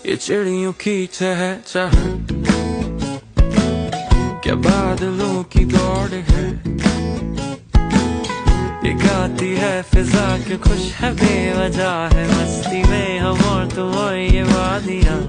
ये चिड़ियों की चहचहाट, क्या बादलों की दौड़ है। ये गाती है फिजा, क्यों खुश है बेवजह है। मस्ती में हम और तुम और ये वादियाँ,